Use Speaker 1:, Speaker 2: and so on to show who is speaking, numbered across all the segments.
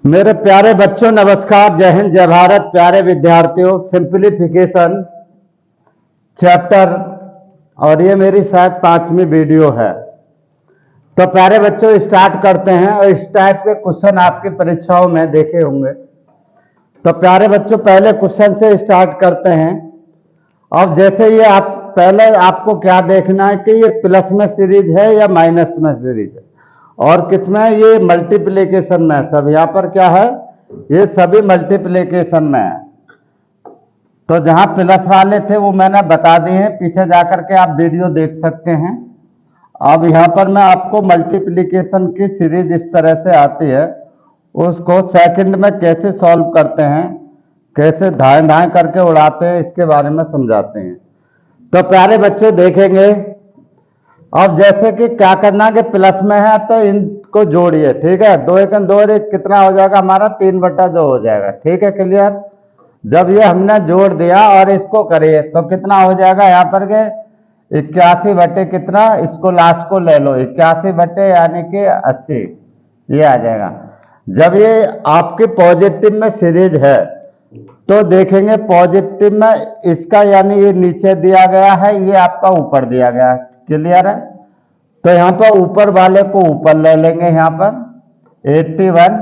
Speaker 1: मेरे प्यारे बच्चों, नमस्कार, जय हिंद, जय भारत। प्यारे विद्यार्थियों, सिंप्लीफिकेशन चैप्टर, और ये मेरी शायद 5वीं वीडियो है। तो प्यारे बच्चों, स्टार्ट करते हैं। और इस टाइप के क्वेश्चन आपकी परीक्षाओं में देखे होंगे। तो प्यारे बच्चों, पहले क्वेश्चन से स्टार्ट करते हैं। अब जैसे ये आप पहले आपको क्या देखना है कि ये प्लस में सीरीज है या माइनस में सीरीज है, और किसमें ये मल्टीप्लिकेशन में। सब यहाँ पर क्या है, ये सभी मल्टीप्लिकेशन में है। तो जहां प्लस वाले थे वो मैंने बता दिए हैं, पीछे जाकर के आप वीडियो देख सकते हैं। अब यहाँ पर मैं आपको मल्टीप्लिकेशन की सीरीज इस तरह से आती है, उसको सेकंड में कैसे सॉल्व करते हैं, कैसे धाए धाए करके उड़ाते हैं, इसके बारे में समझाते हैं। तो प्यारे बच्चों देखेंगे। अब जैसे कि क्या करना कि प्लस में है तो इनको जोड़िए, ठीक है। 2 एकम 2 कितना हो जाएगा हमारा, 3/2 हो जाएगा, ठीक है, क्लियर। जब ये हमने जोड़ दिया और इसको करिए तो कितना हो जाएगा यहाँ पर के 81 बटे कितना, इसको लास्ट को ले लो, 81 बटे यानी कि 80, ये आ जाएगा। जब ये आपके पॉजिटिव में सीरीज है तो देखेंगे पॉजिटिव में इसका यानी ये नीचे दिया गया है, ये आपका ऊपर दिया गया है, क्लियर है। तो यहाँ पर ऊपर वाले को ऊपर ले लेंगे, यहाँ पर 81,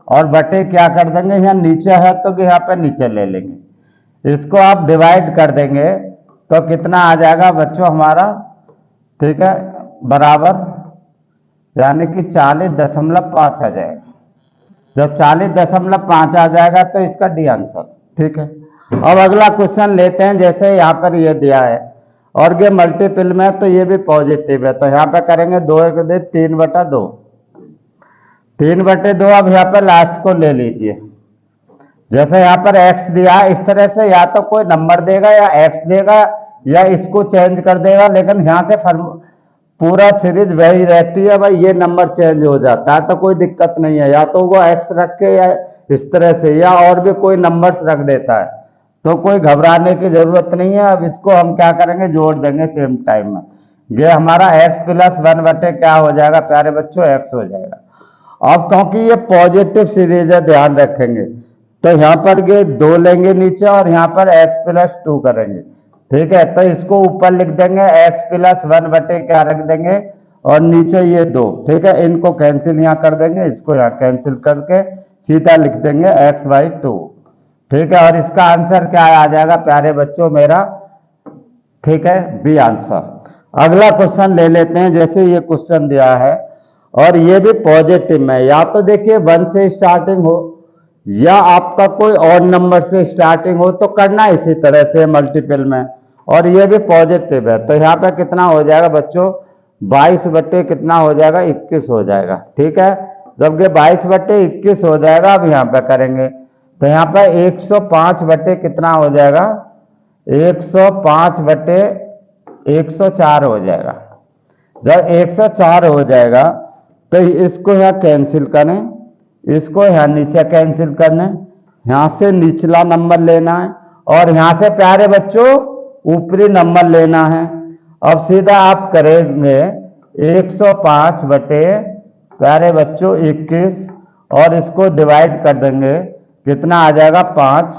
Speaker 1: और बटे क्या कर देंगे, यहाँ नीचे है तो यहाँ पे नीचे ले लेंगे। इसको आप डिवाइड कर देंगे तो कितना आ जाएगा बच्चों हमारा, ठीक है, बराबर यानी कि 40.5 आ जाएगा। जब 40.5 आ जाएगा तो इसका डी आंसर, ठीक है। अब अगला क्वेश्चन लेते हैं। जैसे यहाँ पर ये दिया है और ये मल्टीपल में, तो ये भी पॉजिटिव है, तो यहाँ पे करेंगे 2 एक 3/2, 3/2। अब यहाँ पर लास्ट को ले लीजिए। जैसे यहाँ पर x दिया, इस तरह से या तो कोई नंबर देगा या x देगा या इसको चेंज कर देगा, लेकिन यहाँ से पूरा सीरीज वही रहती है भाई। ये नंबर चेंज हो जाता है तो कोई दिक्कत नहीं है, या तो वो x रख के या इस तरह से या और भी कोई नंबर्स रख देता है, तो कोई घबराने की जरूरत नहीं है। अब इसको हम क्या करेंगे, जोड़ देंगे सेम टाइम में। ये हमारा x + 1 बटे क्या हो जाएगा प्यारे बच्चों, x हो जाएगा। अब क्योंकि ये पॉजिटिव सीरीज है, ध्यान रखेंगे, तो यहाँ पर ये 2 लेंगे नीचे और यहाँ पर x + 2 करेंगे, ठीक है। तो इसको ऊपर लिख देंगे x + 1 बटे क्या रख देंगे, और नीचे ये 2, ठीक है। इनको कैंसिल यहाँ कर देंगे, इसको यहाँ कैंसिल करके सीधा लिख देंगे x/2, ठीक है। और इसका आंसर क्या आ जाएगा प्यारे बच्चों मेरा, ठीक है, बी आंसर। अगला क्वेश्चन ले लेते हैं। जैसे ये क्वेश्चन दिया है और ये भी पॉजिटिव में, या तो देखिए 1 से स्टार्टिंग हो या आपका कोई और नंबर से स्टार्टिंग हो, तो करना इसी तरह से मल्टीपल में। और ये भी पॉजिटिव है, तो यहाँ पे कितना हो जाएगा बच्चों, 22 बटे कितना हो जाएगा, 21 हो जाएगा, ठीक है। जब ये 22 बटे 21 हो जाएगा, अब यहाँ पे करेंगे तो यहाँ पे 105 बटे कितना हो जाएगा, 105 बटे 104 हो जाएगा। जब 104 हो जाएगा तो इसको यहाँ कैंसिल करें, इसको यहाँ नीचे कैंसिल करना है, यहाँ से निचला नंबर लेना है और यहाँ से प्यारे बच्चों ऊपरी नंबर लेना है। अब सीधा आप करेंगे 105 बटे प्यारे बच्चों 21, और इसको डिवाइड कर देंगे, कितना आ जाएगा 5,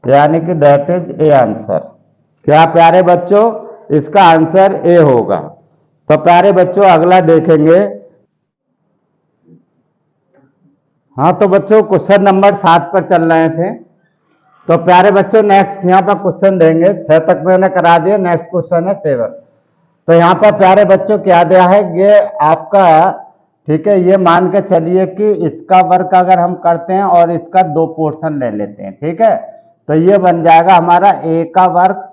Speaker 1: यानी कि दैट इज ए आंसर। क्या प्यारे बच्चों, इसका आंसर ए होगा। तो प्यारे बच्चों अगला देखेंगे। हाँ तो बच्चों क्वेश्चन नंबर 7 पर चल रहे थे। तो प्यारे बच्चों नेक्स्ट यहाँ पर क्वेश्चन देंगे, 6 तक मैंने करा दिया, नेक्स्ट क्वेश्चन है 7। तो यहाँ पर प्यारे बच्चों क्या दिया है, ये आपका, ठीक है, ये मान के चलिए कि इसका वर्क अगर हम करते हैं और इसका 2 पोर्शन ले लेते हैं, ठीक है, तो ये बन जाएगा हमारा a का वर्क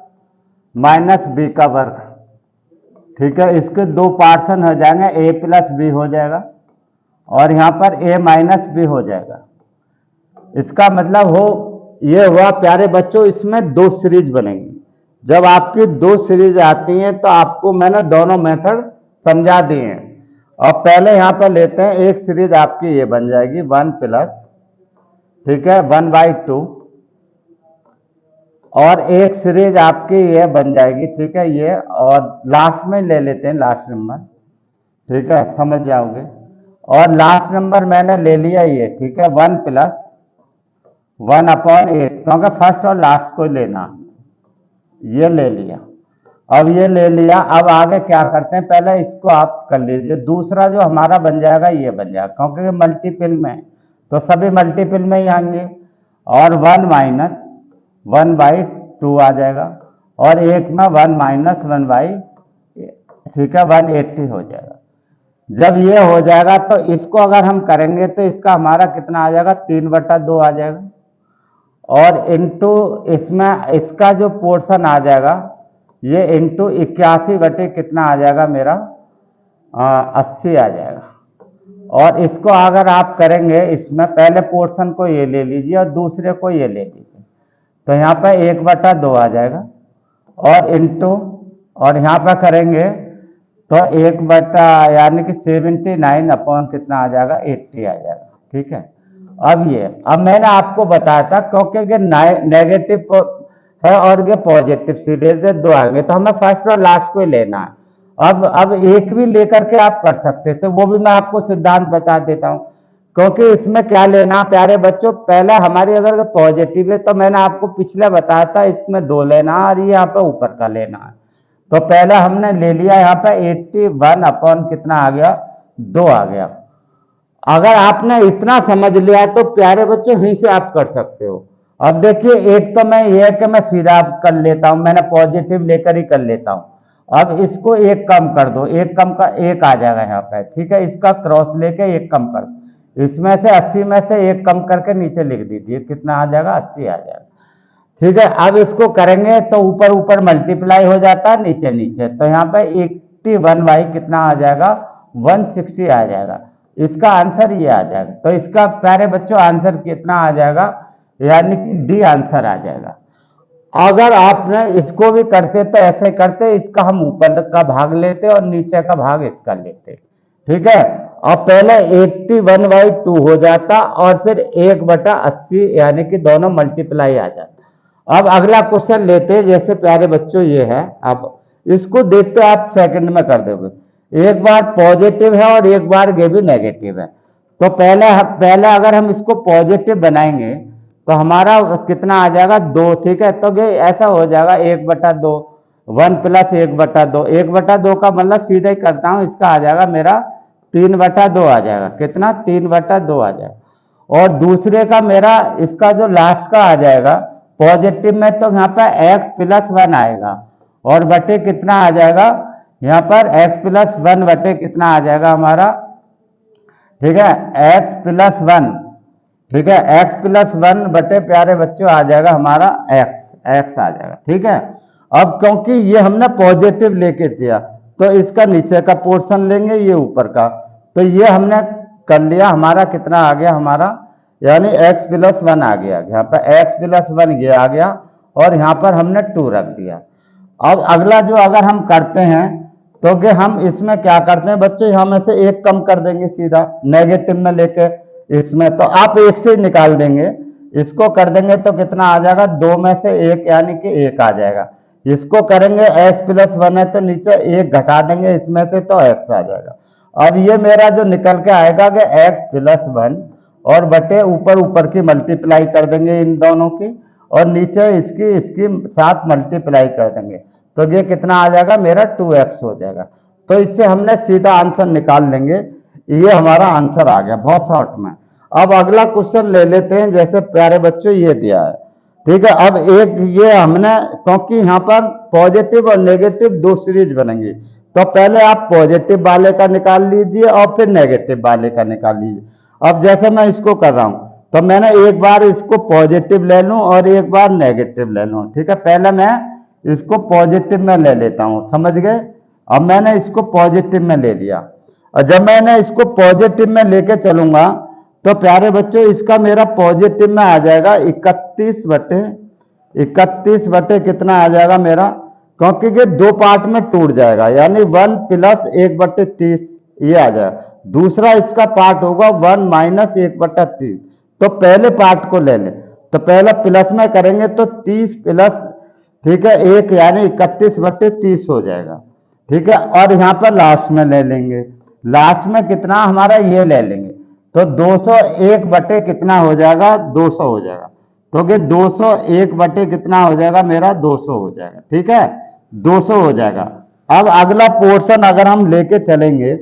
Speaker 1: माइनस b का वर्क, ठीक है। इसके 2 पार्शन हो जाएंगे, a + b हो जाएगा और यहाँ पर a - b हो जाएगा। इसका मतलब हो ये हुआ प्यारे बच्चों, इसमें 2 सीरीज बनेंगी। जब आपकी 2 सीरीज आती हैं तो आपको मैंने दोनों मेथड समझा दिए हैं। और पहले यहाँ पर लेते हैं, एक सीरीज आपकी ये बन जाएगी 1 +, ठीक है, 1/2, और एक सीरीज आपकी ये बन जाएगी, ठीक है, ये, और लास्ट में ले लेते हैं लास्ट नंबर, ठीक है, समझ जाओगे। और लास्ट नंबर मैंने ले लिया ये, ठीक है, 1 + 1/8, क्योंकि फर्स्ट और लास्ट को लेना, ये ले लिया। अब ये ले लिया, अब आगे क्या करते हैं, पहले इसको आप कर लीजिए। दूसरा जो हमारा बन जाएगा ये बन जाएगा, क्योंकि मल्टीपल में तो सभी मल्टीपल में ही आएंगे। और 1 - 1/2 आ जाएगा, और एक में 1 - 1/, ठीक है, 180 हो जाएगा। जब ये हो जाएगा तो इसको अगर हम करेंगे तो इसका हमारा कितना आ जाएगा, 3/2 आ जाएगा। और इंटू इसमें इसका जो पोर्शन आ जाएगा ये इंटू 81 कितना आ जाएगा मेरा, 80 आ जाएगा। और इसको अगर आप करेंगे, इसमें पहले पोर्शन को ये ले लीजिए और दूसरे को ये ले लीजिए, तो यहाँ पे 1/2 आ जाएगा। और इंटू, और यहाँ पे करेंगे तो 1 यानी कि 79 अपॉन कितना आ जाएगा, 80 आ जाएगा, ठीक है। अब मैंने आपको बताया था, क्योंकि ये नेगेटिव है और ये पॉजिटिव सीरीज है, 2 आएंगे, तो हमें फर्स्ट और लास्ट को ही लेना है। अब एक भी लेकर के आप कर सकते थे, वो भी मैं आपको सिद्धांत बता देता हूं। क्योंकि इसमें क्या लेना प्यारे बच्चों, पहले हमारी अगर पॉजिटिव है तो मैंने आपको पिछले बताया था इसमें 2 लेना और ये यहाँ पे ऊपर का लेना है। तो पहले हमने ले लिया यहाँ पे 81 अपॉन कितना आ गया, 2 आ गया। अगर आपने इतना समझ लिया तो प्यारे बच्चों यहीं से आप कर सकते हो। अब देखिए, एक तो मैं ये कि मैं सीधा कर लेता हूं, मैंने पॉजिटिव लेकर ही कर लेता हूं। अब इसको एक कम कर दो, एक कम का एक आ जाएगा यहाँ पे, ठीक है, इसका क्रॉस लेके एक कम कर दो, इसमें से 80 में से एक कम करके नीचे लिख दीजिए, कितना आ जाएगा, 80 आ जाएगा, ठीक है। अब इसको करेंगे तो ऊपर ऊपर मल्टीप्लाई हो जाता है, नीचे नीचे, तो यहाँ पे 81/, कितना आ जाएगा, 160 आ जाएगा। इसका आंसर ये आ जाएगा। तो इसका प्यारे बच्चों आंसर कितना आ जाएगा, यानी कि डी आंसर आ जाएगा। अगर आपने इसको भी करते तो ऐसे करते, इसका हम ऊपर का भाग लेते और नीचे का भाग इसका लेते, ठीक है। और पहले 81/2 हो जाता और फिर 1/80, यानी कि दोनों मल्टीप्लाई आ जाता। अब अगला क्वेश्चन लेते हैं, जैसे प्यारे बच्चों ये है, अब इसको देखते आप सेकंड में कर दोगे। एक बार पॉजिटिव है और एक बार ये भी नेगेटिव है। तो पहले अगर हम इसको पॉजिटिव बनाएंगे तो हमारा कितना आ जाएगा, 2, ठीक है। तो ये ऐसा हो जाएगा 1/2, 1 + 1/2, 1/2 का मतलब सीधा ही करता हूं, इसका आ जाएगा मेरा 3/2 आ जाएगा, कितना, 3/2 आ जाएगा। और दूसरे का मेरा इसका जो लास्ट का आ जाएगा पॉजिटिव में, तो यहाँ पर x + 1 आएगा और बटे कितना आ जाएगा, यहाँ पर x + 1 बटे कितना आ जाएगा हमारा, ठीक है, x + 1, ठीक है, x + 1 बटे प्यारे बच्चों आ जाएगा हमारा x आ जाएगा, ठीक है। अब क्योंकि ये हमने पॉजिटिव लेके दिया तो इसका नीचे का पोर्शन लेंगे, ये ऊपर का, तो ये हमने कर लिया, हमारा कितना आ गया हमारा, यानी x + 1 आ गया, यहाँ पर x + 1 ये आ गया और यहाँ पर हमने 2 रख दिया। अब अगला जो अगर हम करते हैं तो कि हम इसमें क्या करते हैं बच्चों, यहाँ में से एक कम कर देंगे सीधा नेगेटिव में लेके इसमें, तो आप एक से निकाल देंगे, इसको कर देंगे तो कितना आ जाएगा, 2 में से 1 यानी कि 1 आ जाएगा। इसको करेंगे x + 1 है तो नीचे 1 घटा देंगे इसमें से तो x आ जाएगा। अब ये मेरा जो निकल के आएगा कि x + 1 और बटे ऊपर की मल्टीप्लाई कर देंगे इन दोनों की, और नीचे इसकी साथ मल्टीप्लाई कर देंगे, तो ये कितना आ जाएगा मेरा, 2x हो जाएगा। तो इससे हमने सीधा आंसर निकाल लेंगे, ये हमारा आंसर आ गया बहुत शॉर्ट में। अब अगला क्वेश्चन ले लेते हैं, जैसे प्यारे बच्चों ये दिया है, ठीक है। अब एक ये हमने, क्योंकि यहाँ पर पॉजिटिव और नेगेटिव 2 सीरीज बनेंगी, तो पहले आप पॉजिटिव वाले का निकाल लीजिए और फिर नेगेटिव वाले का निकाल लीजिए। अब जैसे मैं इसको कर रहा हूं तो मैंने एक बार इसको पॉजिटिव ले लूं और एक बार नेगेटिव ले लूं, ठीक है। पहले मैं इसको पॉजिटिव में ले लेता हूं, समझ गए। अब मैंने इसको पॉजिटिव में ले लिया, और जब मैंने इसको पॉजिटिव में लेके चलूंगा तो प्यारे बच्चों इसका मेरा पॉजिटिव में आ जाएगा 31 बटे कितना आ जाएगा मेरा, क्योंकि ये 2 पार्ट में टूट जाएगा, यानी 1 + 1/30 ये आ जाएगा। दूसरा इसका पार्ट होगा 1 - 1/30, तो पहले पार्ट को ले लें, तो पहला प्लस में करेंगे तो 30 प्लस, ठीक है, 1 यानी 31/30 हो जाएगा, ठीक है। और यहाँ पर लास्ट में ले लेंगे, लास्ट में कितना हमारा ये ले लेंगे, तो 201 बटे कितना हो जाएगा, 200 हो जाएगा। तो कि 201 बटे कितना हो जाएगा मेरा, 200 हो जाएगा। ठीक है, 200 हो जाएगा। अब अगला पोर्शन अगर हम लेके चलेंगे,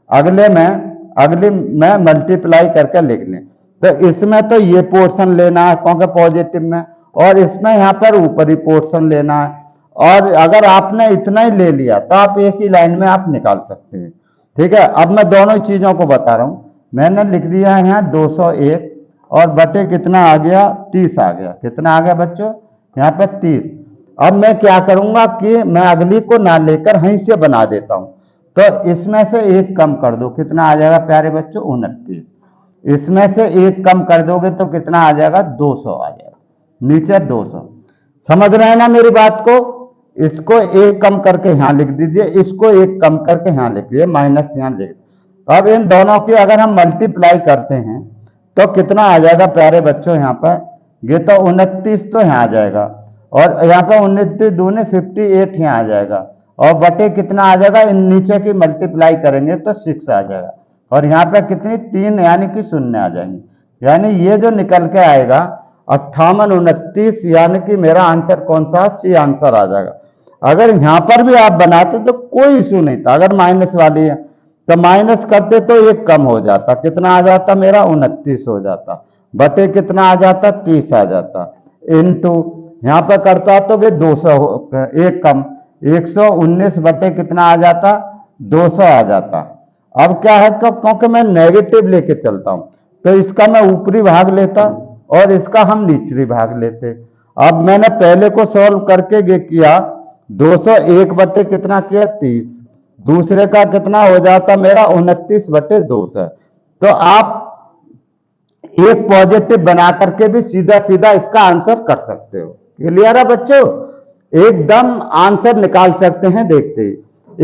Speaker 1: अगले में मल्टीप्लाई करके लिख लें, तो इसमें तो ये पोर्शन लेना है क्योंकि पॉजिटिव में, और इसमें यहाँ पर ऊपरी पोर्शन लेना है। और अगर आपने इतना ही ले लिया तो आप एक ही लाइन में आप निकाल सकते हैं। ठीक है, अब मैं दोनों चीजों को बता रहा हूं। मैंने लिख दिया है यहाँ 201 और बटे कितना आ गया, 30 आ गया। कितना आ गया बच्चों, यहाँ पे 30। अब मैं क्या करूंगा कि मैं अगली को ना लेकर वहीं से बना देता हूं, तो इसमें से एक कम कर दो, कितना आ जाएगा प्यारे बच्चों, 29। इसमें से एक कम कर दोगे तो कितना आ जाएगा, 200 आ जाएगा, नीचे 200। समझ रहे हैं ना मेरी बात को। इसको एक कम करके यहां लिख दीजिए, इसको एक कम करके यहां लिख दीजिए, माइनस यहां लिख। अब इन दोनों की अगर हम मल्टीप्लाई करते हैं तो कितना आ जाएगा प्यारे बच्चों, यहाँ पर ये तो 29 तो यहाँ आ जाएगा, और यहाँ पर 29 दूनी 58 यहाँ आ जाएगा, और बटे कितना आ जाएगा, इन नीचे की मल्टीप्लाई करेंगे तो 6 आ जाएगा, और यहाँ पे कितनी 3 यानी कि 0 आ जाएंगे। यानी ये जो निकल के आएगा 58 29, यानी कि मेरा आंसर कौन सा, सी आंसर आ जाएगा। अगर यहाँ पर भी आप बनाते तो कोई इशू नहीं था। अगर माइनस वाली है तो माइनस करते तो एक कम हो जाता, कितना आ जाता मेरा, 29 हो जाता, बटे कितना आ जाता, 30 आ जाता, इनटू यहाँ पर करता तो कि 200 एक कम, 119 बटे कितना आ जाता, 200 आ जाता। अब क्या है, क्योंकि मैं नेगेटिव लेके चलता हूं तो इसका मैं ऊपरी भाग लेता और इसका हम निचली भाग लेते। अब मैंने पहले को सॉल्व करके ये किया, 201 बटे कितना किया, 30, दूसरे का कितना हो जाता मेरा, 29 बटे 200। तो आप एक पॉजिटिव बना करके भी सीधा सीधा इसका आंसर कर सकते हो। क्लियर है बच्चों, एकदम आंसर निकाल सकते हैं देखते ही,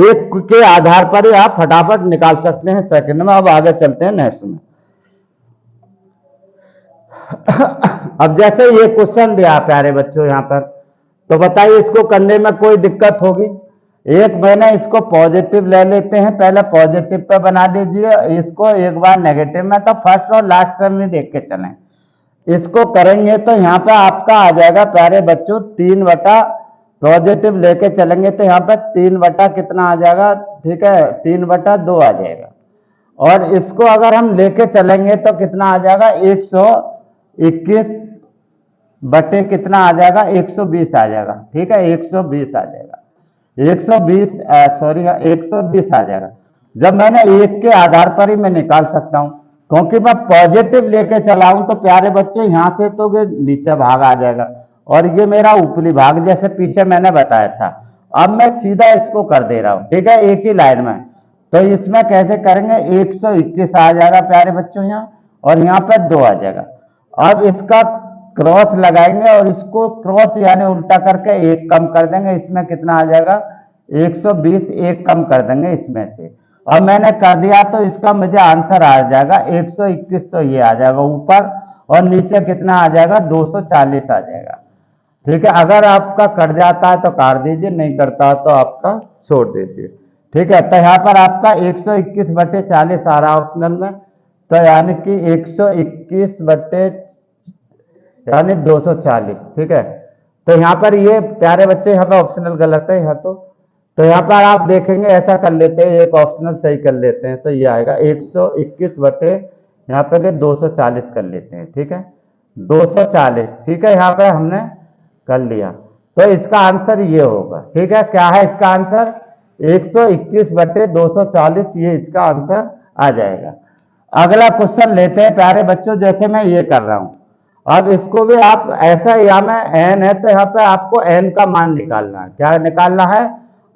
Speaker 1: एक के आधार पर ही आप फटाफट निकाल सकते हैं सेकंड में। अब आगे चलते हैं नेक्स्ट में। अब जैसे ये क्वेश्चन दिया प्यारे बच्चों यहाँ पर, तो बताइए इसको करने में कोई दिक्कत होगी। एक मैंने इसको पॉजिटिव ले लेते हैं, पहले पॉजिटिव पे बना दीजिए, इसको एक बार नेगेटिव में, तो फर्स्ट और लास्ट टर्म में देख के चलें। इसको करेंगे तो यहाँ पे आपका आ जाएगा प्यारे बच्चों 3 बटा, पॉजिटिव लेके चलेंगे तो यहाँ पे 3 बटा कितना आ जाएगा, ठीक है, 3 बटा 2 आ जाएगा। और इसको अगर हम लेके चलेंगे तो कितना आ जाएगा, 121 बटे कितना आ जाएगा, 120 आ जाएगा। ठीक है, 120 आ जाएगा, 120 सॉरी 120 आ जाएगा। जब मैंने एक के आधार पर ही मैं निकाल सकता हूं, क्योंकि मैं पॉजिटिव लेके चला हूं तो प्यारे बच्चों यहां से तो नीचे भाग आ जाएगा और ये मेरा ऊपरी भाग, जैसे पीछे मैंने बताया था। अब मैं सीधा इसको कर दे रहा हूं, ठीक है, एक ही लाइन में। तो इसमें कैसे करेंगे, 121 आ जाएगा प्यारे बच्चों यहाँ, और यहाँ पर 2 आ जाएगा। अब इसका क्रॉस लगाएंगे और इसको क्रॉस यानी उल्टा करके एक कम कर देंगे, इसमें कितना आ जाएगा, 120, एक कम कर देंगे इसमें से। अब मैंने कर दिया तो इसका मुझे आंसर आ जाएगा 121, तो ये आ जाएगा ऊपर, और नीचे कितना आ जाएगा, 240 आ जाएगा। ठीक है, अगर आपका कट जाता है तो काट दीजिए, नहीं करता तो आपका छोड़ दीजिए। ठीक है, तो यहाँ पर आपका 121 बटे 40 आ रहा है ऑप्शनल में, तो यानी कि 121 बटे यानी 240। ठीक है, तो यहाँ पर ये प्यारे बच्चे यहाँ पर ऑप्शनल गलत है यहाँ तो यहाँ पर आप देखेंगे ऐसा कर लेते हैं, एक ऑप्शनल सही कर लेते हैं, तो ये आएगा 121 बटे यहाँ पे 240 कर लेते हैं। ठीक है, 240। ठीक है, यहाँ पे हमने कर लिया, तो इसका आंसर ये होगा। ठीक है, क्या है इसका आंसर, 121 बटे 240, ये इसका आंसर आ जाएगा। अगला क्वेश्चन लेते हैं प्यारे बच्चों, जैसे मैं ये कर रहा हूं। अब इसको भी आप ऐसा, यहाँ में एन है तो यहाँ पे आपको एन का मान निकालना है। क्या निकालना है,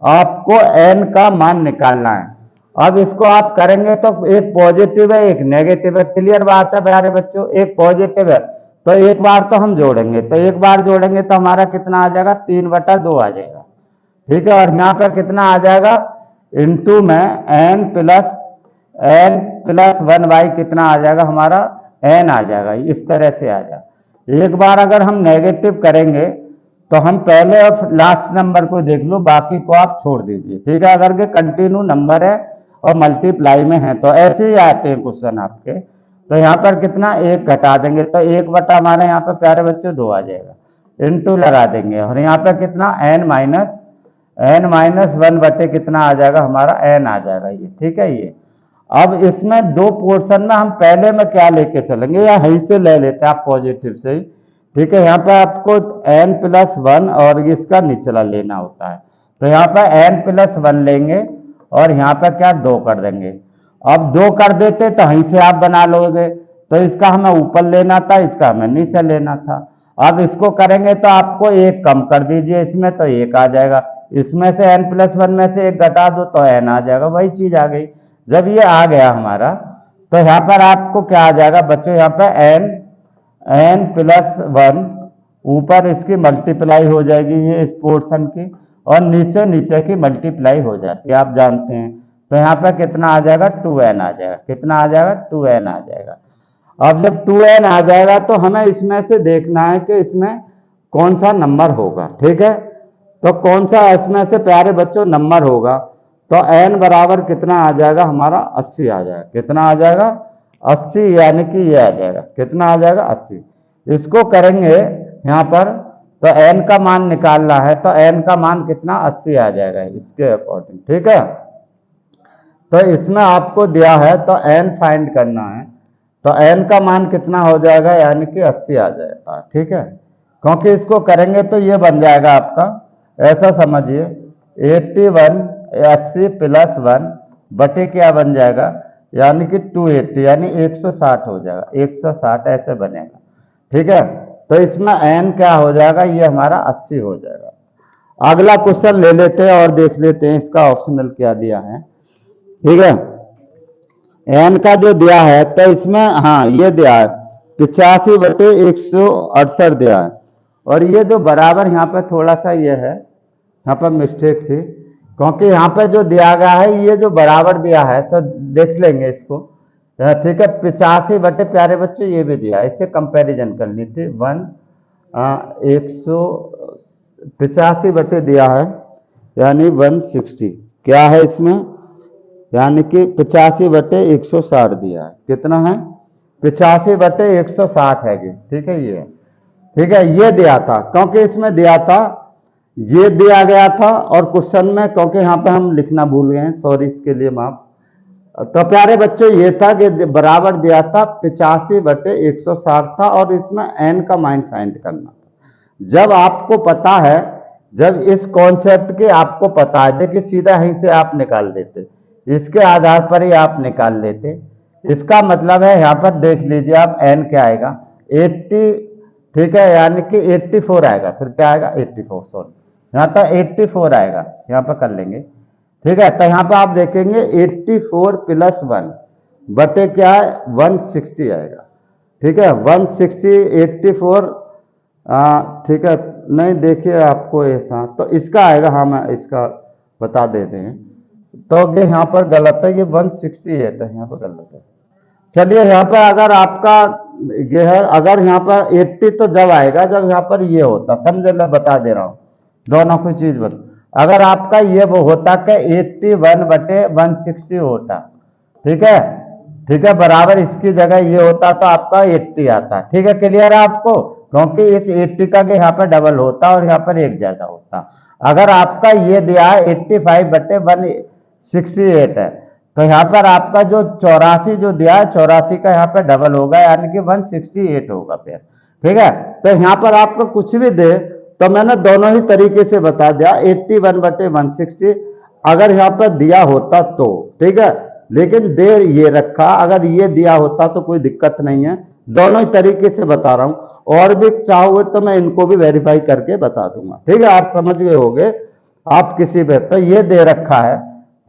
Speaker 1: आपको एन का मान निकालना है। अब इसको आप करेंगे तो एक पॉजिटिव है, एक नेगेटिव है। क्लियर बात है प्यारे बच्चों, एक पॉजिटिव है तो एक बार तो हम जोड़ेंगे, तो एक बार जोड़ेंगे तो हमारा कितना आ जाएगा, 3 बटा 2 आ जाएगा। ठीक है, और यहाँ पर कितना आ जाएगा, इंटू में एन प्लस 1 बाई कितना आ जाएगा हमारा, एन आ जाएगा। इस तरह से आ जाएगा। एक बार अगर हम नेगेटिव करेंगे तो हम पहले और लास्ट नंबर को देख लो, बाकी को आप छोड़ दीजिए। ठीक है, अगर के कंटिन्यू नंबर है और मल्टीप्लाई में है, तो ऐसे ही आते हैं क्वेश्चन आपके। तो यहाँ पर कितना 1 घटा देंगे तो 1 बटा हमारे यहाँ पर प्यारे बच्चों 2 आ जाएगा, इनटू लगा देंगे और यहाँ पर कितना n माइनस 1 बटे कितना आ जाएगा हमारा n आ जाएगा ये, ठीक है। ये अब इसमें दो पोर्शन में हम पहले में क्या लेके चलेंगे या यहीं से ले लेते हैं आप पॉजिटिव से ही, ठीक है। यहाँ पे आपको n प्लस 1 और इसका निचला लेना होता है, तो यहाँ पे n प्लस 1 लेंगे और यहाँ पे क्या 2 कर देंगे। अब 2 कर देते तो यहीं से आप बना लोगे, तो इसका हमें ऊपर लेना था, इसका हमें नीचे लेना था। अब इसको करेंगे तो आपको 1 कम कर दीजिए इसमें, तो 1 आ जाएगा। इसमें से n प्लस 1 में से 1 घटा दो तो n आ जाएगा, वही चीज आ गई। जब ये आ गया हमारा तो यहाँ पर आपको क्या आ जाएगा बच्चों, यहाँ पे n प्लस 1 ऊपर इसकी मल्टीप्लाई हो जाएगी ये इस पोर्शन की, और नीचे नीचे की मल्टीप्लाई हो जाती है, आप जानते हैं। तो यहाँ पे कितना आ जाएगा 2n आ जाएगा, कितना आ जाएगा 2n आ जाएगा। अब जब 2n आ जाएगा तो हमें इसमें से देखना है कि इसमें कौन सा नंबर होगा, ठीक है। तो कौन सा इसमें से प्यारे बच्चों नंबर होगा, तो n बराबर कितना आ जाएगा हमारा 80 आ जाएगा, कितना आ जाएगा 80, यानी कि ये आ जाएगा, कितना आ जाएगा 80। इसको करेंगे यहाँ पर तो n का मान निकालना है, तो n का मान कितना 80 आ जाएगा इसके अकॉर्डिंग, ठीक है। तो इसमें आपको दिया है तो n फाइंड करना है, तो n का मान कितना हो जाएगा, यानी कि 80 आ जाएगा, ठीक है। क्योंकि इसको करेंगे तो ये बन जाएगा आपका, ऐसा समझिए 80 प्लस 1 बटे क्या बन जाएगा, यानी कि 280 यानी 160 हो जाएगा, 160 ऐसे बनेगा, ठीक है। तो इसमें n क्या हो जाएगा, ये हमारा 80 हो जाएगा। अगला क्वेश्चन ले लेते हैं और देख लेते हैं इसका ऑप्शनल क्या दिया है, ठीक है। n का जो दिया है तो इसमें हाँ ये दिया है 85 बटे 168 दिया है, और ये जो बराबर यहाँ पे थोड़ा सा ये है यहाँ पर मिस्टेक थी, क्योंकि यहाँ पे जो दिया गया है ये जो बराबर दिया है तो देख लेंगे इसको, ठीक है। 85 बटे प्यारे बच्चों ये भी दिया, इससे कंपैरिजन करनी थी। 185 बटे दिया है यानी 160 क्या है इसमें, यानी कि 85 बटे 160 दिया है, कितना है 85 बटे 160 है, ठीक है। ये ठीक है, ये दिया था क्योंकि इसमें दिया था, ये दिया गया था और क्वेश्चन में क्योंकि यहाँ पे हम लिखना भूल गए हैं, सॉरी इसके लिए माफ। तो प्यारे बच्चों ये था कि बराबर दिया था 85 बटे 160 था, और इसमें n का मान फाइंड करना था। जब आपको पता है, जब इस कॉन्सेप्ट के आपको पता है, देखिए सीधा यहीं से आप निकाल देते, इसके आधार पर ही आप निकाल लेते। इसका मतलब है यहाँ पर देख लीजिए आप n क्या आएगा 80, ठीक है, यानी कि 84 आएगा, फिर क्या आएगा 84, सॉरी यहाँ तो 84 आएगा, यहाँ पर कर लेंगे, ठीक है। तो यहाँ पर आप देखेंगे 84 प्लस 1 बटे क्या है 160 आएगा, ठीक है। 160 84 ठीक है, नहीं देखिए आपको ऐसा तो इसका आएगा, हाँ मैं इसका बता देते हैं। तो ये यहाँ पर गलत है, ये 168 है, यहाँ पर गलत है। चलिए यहाँ पर अगर आपका ये है, अगर यहाँ पर 80 तो जब आएगा जब यहाँ पर ये होता, समझ लो, बता दे रहा हूँ दोनों को चीज बता। अगर आपका ये वो होता कि 81 बटे 160 होता, ठीक है, ठीक है, बराबर इसकी जगह ये होता तो आपका 80 आता, ठीक है। क्लियर है आपको, क्योंकि इस 80 का के यहाँ पर डबल होता और यहाँ पर एक ज्यादा होता। अगर आपका ये दिया है 85 बटे 168 है, तो यहाँ पर आपका जो 84 जो दिया है 84 का यहाँ पर डबल होगा, यानी कि 168 होगा फिर, ठीक है। तो यहाँ पर आपको कुछ भी दे तो मैंने दोनों ही तरीके से बता दिया, 81 बटे 160 अगर यहाँ पर दिया होता तो, ठीक है, लेकिन दे ये रखा, अगर ये दिया होता तो कोई दिक्कत नहीं है, दोनों ही तरीके से बता रहा हूं। और भी चाहोगे तो मैं इनको भी वेरीफाई करके बता दूंगा, ठीक है। आप समझ गए होगे, आप किसी पे तो ये दे रखा है,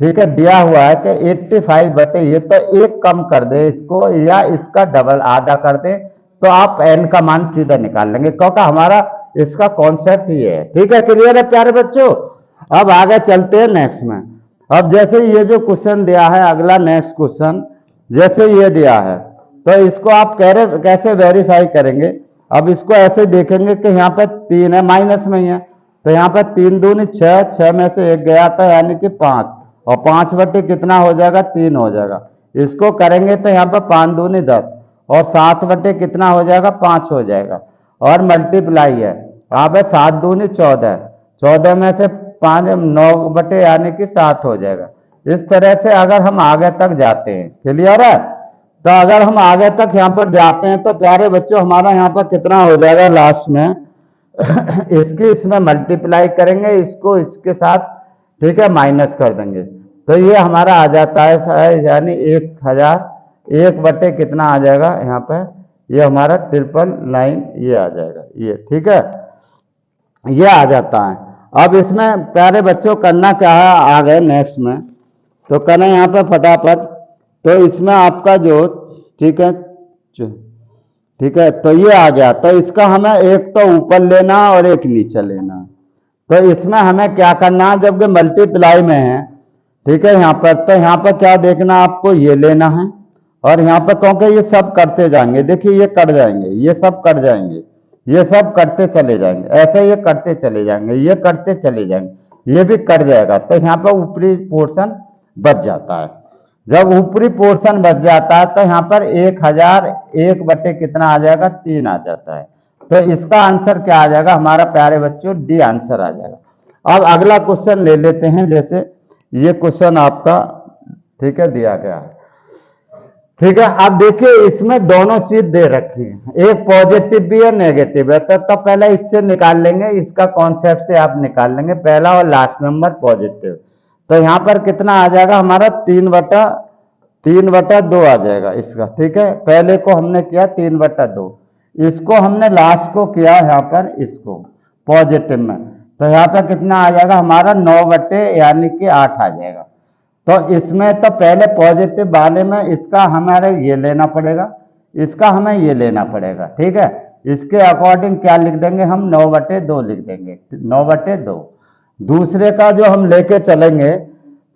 Speaker 1: ठीक है, दिया हुआ है कि 85 बटे ये, तो एक कम कर दे इसको या इसका डबल आधा कर दे, तो आप n का मान सीधा निकाल लेंगे, क्योंकि हमारा इसका कॉन्सेप्ट ये है, ठीक है। क्लियर है प्यारे बच्चों। अब आगे चलते हैं नेक्स्ट में। अब जैसे ये जो क्वेश्चन दिया है, अगला नेक्स्ट क्वेश्चन जैसे ये दिया है, तो इसको आप कैसे वेरीफाई करेंगे। अब इसको ऐसे देखेंगे कि यहाँ पे 3 है, माइनस में ही है, तो यहाँ पे 3 दूनी 6, 6 में से 1 गया था यानी कि 5, और 5 बटे कितना हो जाएगा, 3 हो जाएगा। इसको करेंगे तो यहाँ पर 5 दूनी 10 और 7 बटे कितना हो जाएगा, 5 हो जाएगा। और मल्टीप्लाई है, यहाँ पे 7 दूनी 14, 14 में से 5 9 बटे यानी कि 7 हो जाएगा। इस तरह से अगर हम आगे तक जाते हैं, क्लियर है। तो अगर हम आगे तक यहाँ पर जाते हैं तो प्यारे बच्चों हमारा यहाँ पर कितना हो जाएगा लास्ट में इसकी इसमें मल्टीप्लाई करेंगे, इसको इसके साथ, ठीक है, माइनस कर देंगे तो ये हमारा आ जाता है यानी 1000 1 बटे कितना आ जाएगा यहाँ पे, ये हमारा 999 ये आ जाएगा ये, ठीक है, ये आ जाता है। अब इसमें प्यारे बच्चों करना क्या है आगे नेक्स्ट में, तो करना यहाँ पे फटाफट। तो इसमें आपका जो, ठीक है, ठीक है, तो ये आ गया। तो इसका हमें एक तो ऊपर लेना और एक नीचे लेना। तो इसमें हमें क्या करना है, जब मल्टीप्लाई में है, ठीक है, यहाँ पर, तो यहाँ पर क्या देखना आपको, ये लेना है और यहाँ पर क्योंकि ये सब करते जाएंगे, देखिए ये कट जाएंगे, ये सब कट जाएंगे, ये सब करते चले जाएंगे, ऐसे ये करते चले जाएंगे, ये करते चले जाएंगे, ये भी कट जाएगा। तो यहाँ पर ऊपरी पोर्शन बच जाता है। जब ऊपरी पोर्शन बच जाता है तो यहाँ पर 1000 1 बटे कितना आ जाएगा, 3 आ जाता है। तो इसका आंसर क्या आ जाएगा हमारा प्यारे बच्चों, डी आंसर आ जाएगा। अब अगला क्वेश्चन ले लेते हैं, जैसे ये क्वेश्चन आपका, ठीक है, दिया गया है, ठीक है। अब देखिए इसमें दोनों चीज दे रखी है, एक पॉजिटिव भी है नेगेटिव है। तो पहले इससे निकाल लेंगे, इसका कॉन्सेप्ट से आप निकाल लेंगे, पहला और लास्ट नंबर पॉजिटिव। तो यहाँ पर कितना आ जाएगा हमारा 3/2 आ जाएगा इसका, ठीक है। पहले को हमने किया 3/2, इसको हमने लास्ट को किया यहाँ पर इसको पॉजिटिव में, तो यहाँ पर कितना आ जाएगा हमारा 9 बटे यानी कि 8 आ जाएगा। तो इसमें तो पहले पॉजिटिव वाले में इसका हमारे ये लेना पड़ेगा, इसका हमें ये लेना पड़ेगा, ठीक है। इसके अकॉर्डिंग क्या लिख देंगे हम, 9/2 लिख देंगे, 9/2। दूसरे का जो हम लेके चलेंगे,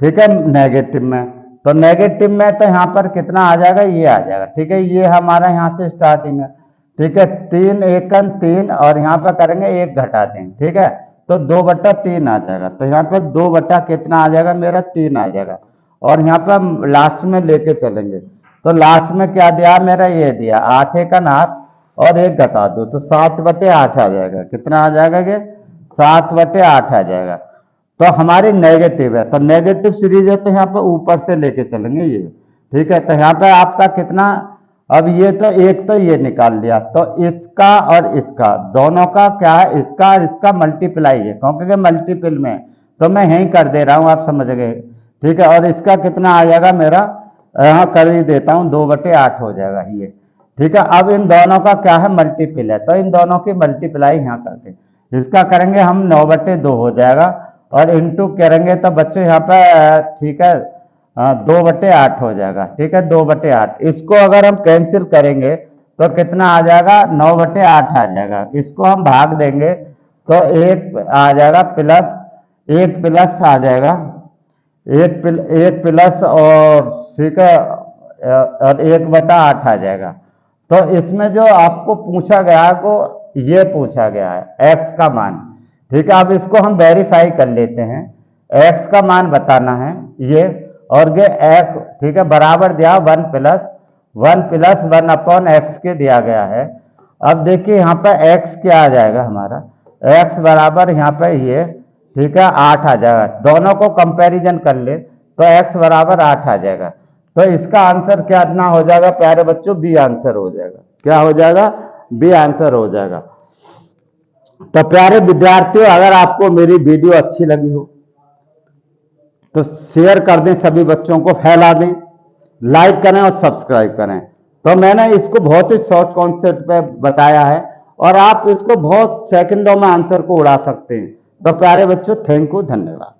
Speaker 1: ठीक है, नेगेटिव में, तो नेगेटिव में तो यहाँ पर कितना आ जाएगा, ये आ जाएगा, ठीक है। ये हमारा यहाँ से स्टार्टिंग है, ठीक है, 3 एकन 3 और यहाँ पर करेंगे 1 घटा देंगे, ठीक है, तो 2/3 आ जाएगा। तो यहाँ पर 2 बटा कितना आ जाएगा मेरा, 3 आ जाएगा। और यहाँ पर लास्ट में लेके चलेंगे तो लास्ट में क्या दिया मेरा, ये दिया 8 एकन 8 और 1 घटा दो, तो 7/8 आ जाएगा। कितना आ जाएगा ये, 7/8 आ जाएगा। तो हमारी नेगेटिव है, तो नेगेटिव सीरीज है तो यहाँ पर ऊपर से लेके चलेंगे ये, ठीक है। तो यहाँ पे आपका कितना, अब ये तो एक तो ये निकाल लिया, तो इसका और इसका दोनों का क्या है, इसका और इसका मल्टीप्लाई है, क्योंकि मल्टीपल में तो मैं यहीं कर दे रहा हूँ, आप समझ गए, ठीक है। और इसका कितना आ जाएगा मेरा, यहाँ कर ही देता हूँ, 2/8 हो जाएगा ये, ठीक है। अब इन दोनों का क्या है, मल्टीपल है, तो इन दोनों की मल्टीप्लाई यहाँ करते हैं। इसका करेंगे हम 9/2 हो जाएगा और इंटू करेंगे तो बच्चों यहाँ पे, ठीक है, 2/8 हो जाएगा, ठीक है, 2/8। इसको अगर हम कैंसिल करेंगे तो कितना आ जाएगा, 9/8 आ जाएगा। इसको हम भाग देंगे तो 1 आ जाएगा प्लस 1 प्लस आ जाएगा, 1 प्लस और, ठीक है, और 1/8 आ जाएगा। तो इसमें जो आपको पूछा गया को ये पूछा गया है x का मान, ठीक है। अब इसको हम वेरीफाई कर लेते हैं, x का मान बताना है ये, और ये x, ठीक है, बराबर दिया 1 प्लस 1/x के दिया गया है। अब देखिए यहाँ पर x क्या आ जाएगा हमारा, x बराबर यहाँ पे ये, ठीक है, 8 आ जाएगा। दोनों को कंपैरिजन कर ले तो x बराबर 8 आ जाएगा। तो इसका आंसर क्या ना हो जाएगा प्यारे बच्चों, बी आंसर हो जाएगा। क्या हो जाएगा, बी आंसर हो जाएगा। तो प्यारे विद्यार्थियों, अगर आपको मेरी वीडियो अच्छी लगी हो तो शेयर कर दें, सभी बच्चों को फैला दें, लाइक करें और सब्सक्राइब करें। तो मैंने इसको बहुत ही शॉर्ट कॉन्सेप्ट पे बताया है और आप इसको बहुत सेकंडों में आंसर को उड़ा सकते हैं। तो प्यारे बच्चों, थैंक यू, धन्यवाद।